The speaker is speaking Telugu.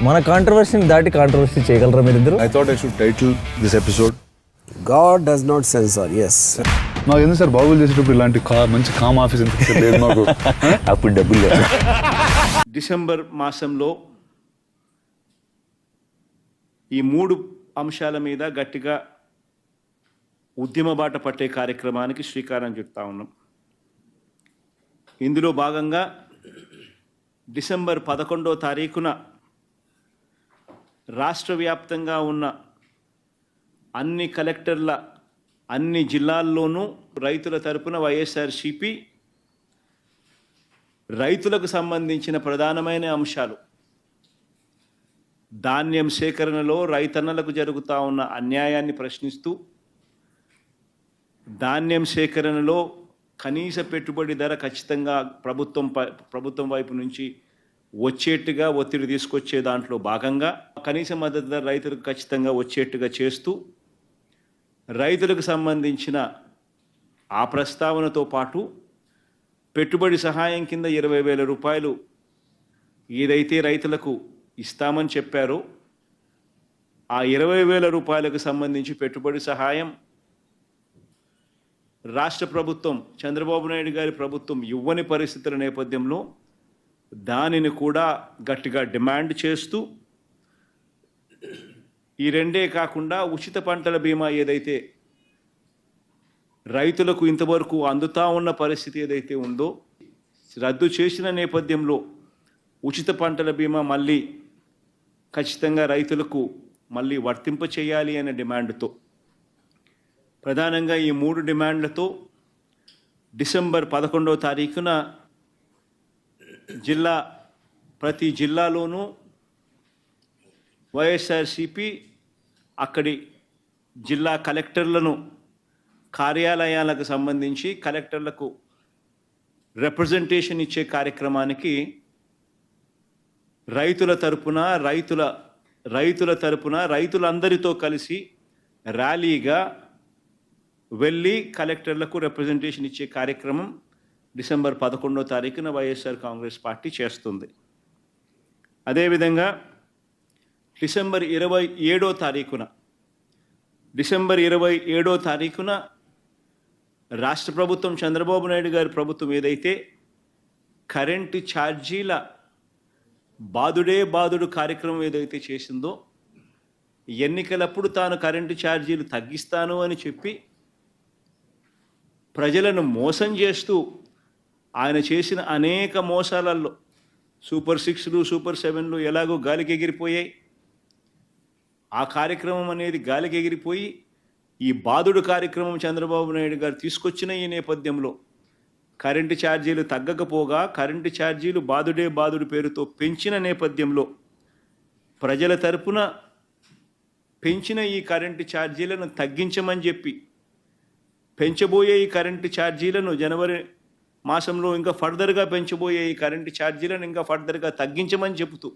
మన కాంట్రవర్సీని దాటి కాంట్రవర్సీ చేయగలరా మీరిద్దరు? I thought I should title this episode God does not censor. Yes. నాకు ఎందుకు సార్ బాబులు చేసేటప్పుడు ఇలాంటి మంచి కామ్ ఆఫీస్ ఎందుకు లేదు మాకు. అప్పుడు డబ్బులు లేదు. డిసెంబర్ మాసంలో ఈ 3 అంశాల మీద గట్టిగా ఉద్యమ బాట పట్టే కార్యక్రమానికి శ్రీకారం చుడతా ఉన్నాం. ఇందులో భాగంగా డిసెంబర్ 11వ తారీఖున రాష్ట్ర వ్యాప్తంగా ఉన్న అన్ని కలెక్టర్ల అన్ని జిల్లాల్లోనూ రైతుల తరపున వైఎస్ఆర్సీపీ రైతులకు సంబంధించిన ప్రధానమైన అంశాలు, ధాన్యం సేకరణలో రైతన్నలకు జరుగుతూ ఉన్న అన్యాయాన్ని ప్రశ్నిస్తూ, ధాన్యం సేకరణలో కనీస పెట్టుబడి ధర ఖచ్చితంగా ప్రభుత్వం వైపు నుంచి వచ్చేట్టుగా ఒత్తిడి తీసుకొచ్చే దాంట్లో భాగంగా కనీస మద్దతు ధర రైతులకు ఖచ్చితంగా వచ్చేట్టుగా చేస్తూ, రైతులకు సంబంధించిన ఆ ప్రస్తావనతో పాటు పెట్టుబడి సహాయం కింద 20,000 రూపాయలు ఏదైతే రైతులకు ఇస్తామని చెప్పారో ఆ 20,000 రూపాయలకు సంబంధించి పెట్టుబడి సహాయం రాష్ట్ర ప్రభుత్వం, చంద్రబాబు నాయుడు గారి ప్రభుత్వం ఇవ్వని పరిస్థితుల నేపథ్యంలో దానిని కూడా గట్టిగా డిమాండ్ చేస్తూ, ఈ రెండే కాకుండా ఉచిత పంటల బీమా ఏదైతే రైతులకు ఇంతవరకు అందుతా ఉన్న పరిస్థితి ఏదైతే ఉందో రద్దు చేసిన నేపథ్యంలో ఉచిత పంటల బీమా మళ్ళీ ఖచ్చితంగా రైతులకు మళ్ళీ వర్తింప చేయాలి అనే డిమాండ్తో, ప్రధానంగా ఈ 3 డిమాండ్లతో డిసెంబర్ 11వ తారీఖున ప్రతి జిల్లాలోనూ వైఎస్ఆర్సీపీ అక్కడి జిల్లా కలెక్టర్లను కార్యాలయాలకు సంబంధించి కలెక్టర్లకు రిప్రజెంటేషన్ ఇచ్చే కార్యక్రమానికి రైతుల తరపున రైతులందరితో కలిసి ర్యాలీగా వెళ్ళి కలెక్టర్లకు రిప్రజెంటేషన్ ఇచ్చే కార్యక్రమం డిసెంబర్ 11వ తారీఖున వైఎస్ఆర్ కాంగ్రెస్ పార్టీ చేస్తుంది. అదేవిధంగా డిసెంబర్ 27వ తారీఖున రాష్ట్ర ప్రభుత్వం, చంద్రబాబు నాయుడు గారి ప్రభుత్వం ఏదైతే కరెంటు ఛార్జీల బాదుడు కార్యక్రమం ఏదైతే చేసిందో, ఎన్నికలప్పుడు తాను కరెంటు ఛార్జీలు తగ్గిస్తాను అని చెప్పి ప్రజలను మోసం చేస్తూ ఆయన చేసిన అనేక మోసాలలో సూపర్ 6లు, సూపర్ 7లు ఎలాగో గాలికి ఎగిరిపోయాయి. ఆ కార్యక్రమం అనేది గాలికి ఎగిరిపోయి ఈ బాదుడు కార్యక్రమం చంద్రబాబు నాయుడు గారు తీసుకొచ్చిన ఈ నేపథ్యంలో కరెంటు ఛార్జీలు తగ్గకపోగా కరెంటు ఛార్జీలు బాదుడు పేరుతో పెంచిన నేపథ్యంలో ప్రజల తరపున పెంచిన ఈ కరెంటు ఛార్జీలను తగ్గించమని చెప్పి, పెంచబోయే ఈ కరెంటు ఛార్జీలను జనవరి మాసంలో ఇంకా ఫర్దర్గా పెంచబోయే ఈ కరెంటు ఛార్జీలను ఇంకా ఫర్దర్గా తగ్గించమని చెబుతూ